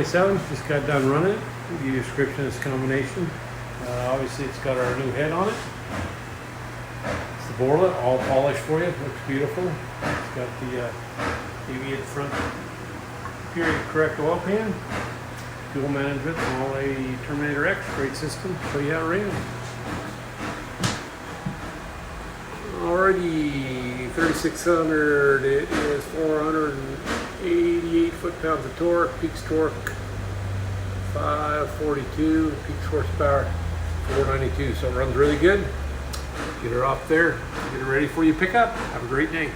527, just got done running it. I'll give you a description of this combination. Obviously it's got our new head on it. It's the Borla, all polished for you, looks beautiful. It's got the Aviaid front period correct oil pan, fuel management, all a Terminator X, great system. So yeah, ran. Alrighty, 3600, it is 488 foot-pounds of torque, peaks torque 542, peaks horsepower 492, so it runs really good. Get her off there, get her ready for you pick up. Have a great day.